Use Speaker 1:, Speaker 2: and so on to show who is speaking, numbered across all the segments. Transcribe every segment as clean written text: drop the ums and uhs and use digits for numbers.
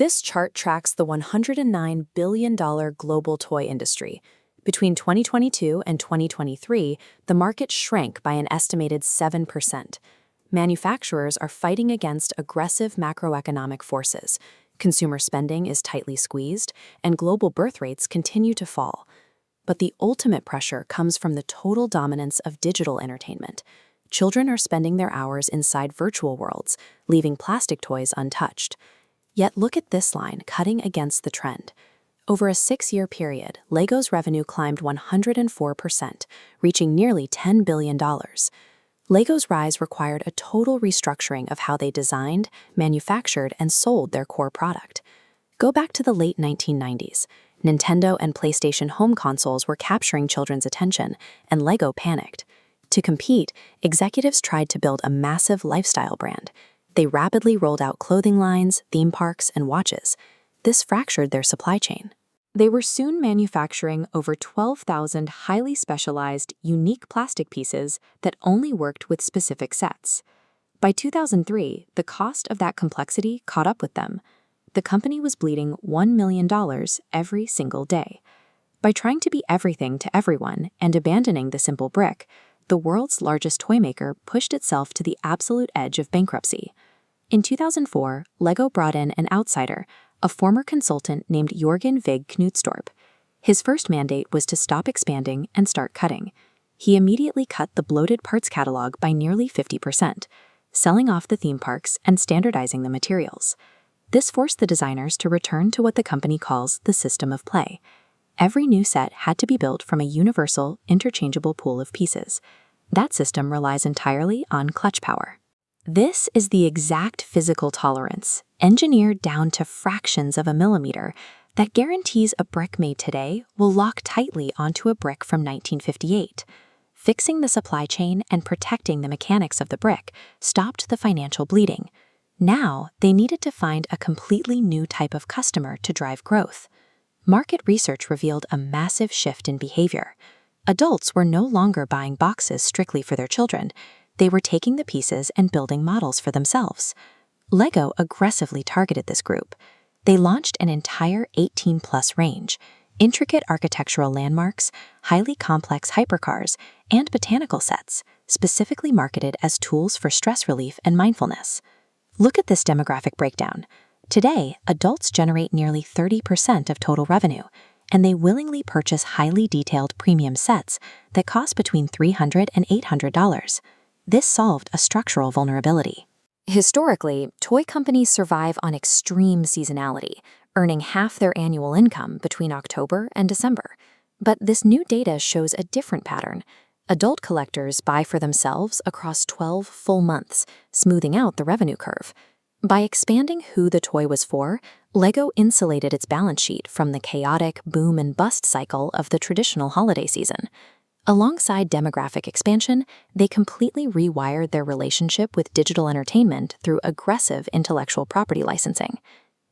Speaker 1: This chart tracks the $109 billion global toy industry. Between 2022 and 2023, the market shrank by an estimated 7%. Manufacturers are fighting against aggressive macroeconomic forces. Consumer spending is tightly squeezed, and global birth rates continue to fall. But the ultimate pressure comes from the total dominance of digital entertainment. Children are spending their hours inside virtual worlds, leaving plastic toys untouched. Yet look at this line cutting against the trend. Over a 6-year period, LEGO's revenue climbed 104%, reaching nearly $10 billion. LEGO's rise required a total restructuring of how they designed, manufactured, and sold their core product. Go back to the late 1990s. Nintendo and PlayStation home consoles were capturing children's attention, and LEGO panicked. To compete, executives tried to build a massive lifestyle brand. They rapidly rolled out clothing lines, theme parks, and watches. This fractured their supply chain. They were soon manufacturing over 12,000 highly specialized, unique plastic pieces that only worked with specific sets. By 2003, the cost of that complexity caught up with them. The company was bleeding $1 million every single day. By trying to be everything to everyone and abandoning the simple brick, the world's largest toy maker pushed itself to the absolute edge of bankruptcy. In 2004, LEGO brought in an outsider, a former consultant named Jörgen Vig Knudstorp. His first mandate was to stop expanding and start cutting. He immediately cut the bloated parts catalog by nearly 50%, selling off the theme parks and standardizing the materials. This forced the designers to return to what the company calls the system of play. Every new set had to be built from a universal, interchangeable pool of pieces. That system relies entirely on clutch power. This is the exact physical tolerance, engineered down to fractions of a millimeter, that guarantees a brick made today will lock tightly onto a brick from 1958. Fixing the supply chain and protecting the mechanics of the brick stopped the financial bleeding. Now, they needed to find a completely new type of customer to drive growth. Market research revealed a massive shift in behavior. Adults were no longer buying boxes strictly for their children. They were taking the pieces and building models for themselves. LEGO aggressively targeted this group. They launched an entire 18+ range, intricate architectural landmarks, highly complex hypercars, and botanical sets, specifically marketed as tools for stress relief and mindfulness. Look at this demographic breakdown. Today, adults generate nearly 30% of total revenue, and they willingly purchase highly detailed premium sets that cost between $300 and $800. This solved a structural vulnerability. Historically, toy companies survive on extreme seasonality, earning half their annual income between October and December. But this new data shows a different pattern. Adult collectors buy for themselves across 12 full months, smoothing out the revenue curve. By expanding who the toy was for, LEGO insulated its balance sheet from the chaotic boom and bust cycle of the traditional holiday season. Alongside demographic expansion, they completely rewired their relationship with digital entertainment through aggressive intellectual property licensing.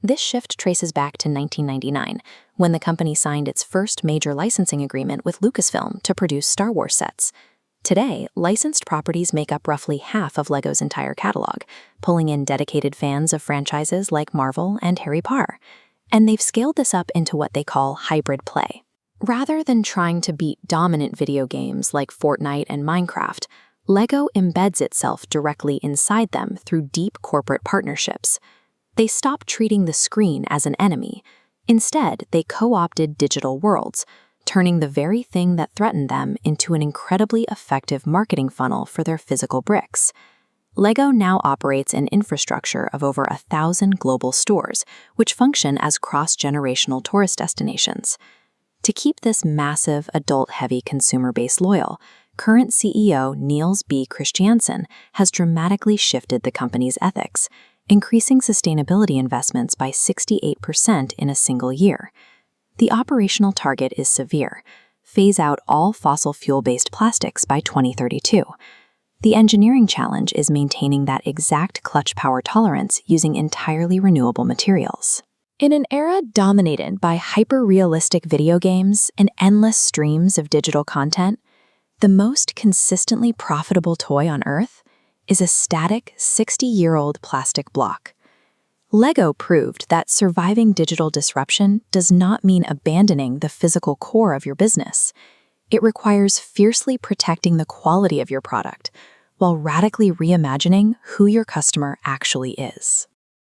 Speaker 1: This shift traces back to 1999, when the company signed its first major licensing agreement with Lucasfilm to produce Star Wars sets. Today, licensed properties make up roughly half of LEGO's entire catalog, pulling in dedicated fans of franchises like Marvel and Harry Potter. And they've scaled this up into what they call hybrid play. Rather than trying to beat dominant video games like Fortnite and Minecraft, LEGO embeds itself directly inside them through deep corporate partnerships. They stopped treating the screen as an enemy. Instead, they co-opted digital worlds, turning the very thing that threatened them into an incredibly effective marketing funnel for their physical bricks. LEGO now operates an infrastructure of over 1,000 global stores, which function as cross-generational tourist destinations. To keep this massive, adult-heavy consumer base loyal, current CEO Niels B. Christiansen has dramatically shifted the company's ethics, increasing sustainability investments by 68% in a single year. The operational target is severe: phase out all fossil fuel-based plastics by 2032. The engineering challenge is maintaining that exact clutch power tolerance using entirely renewable materials. In an era dominated by hyper-realistic video games and endless streams of digital content, the most consistently profitable toy on Earth is a static 60-year-old plastic block. Lego proved that surviving digital disruption does not mean abandoning the physical core of your business. It requires fiercely protecting the quality of your product while radically reimagining who your customer actually is.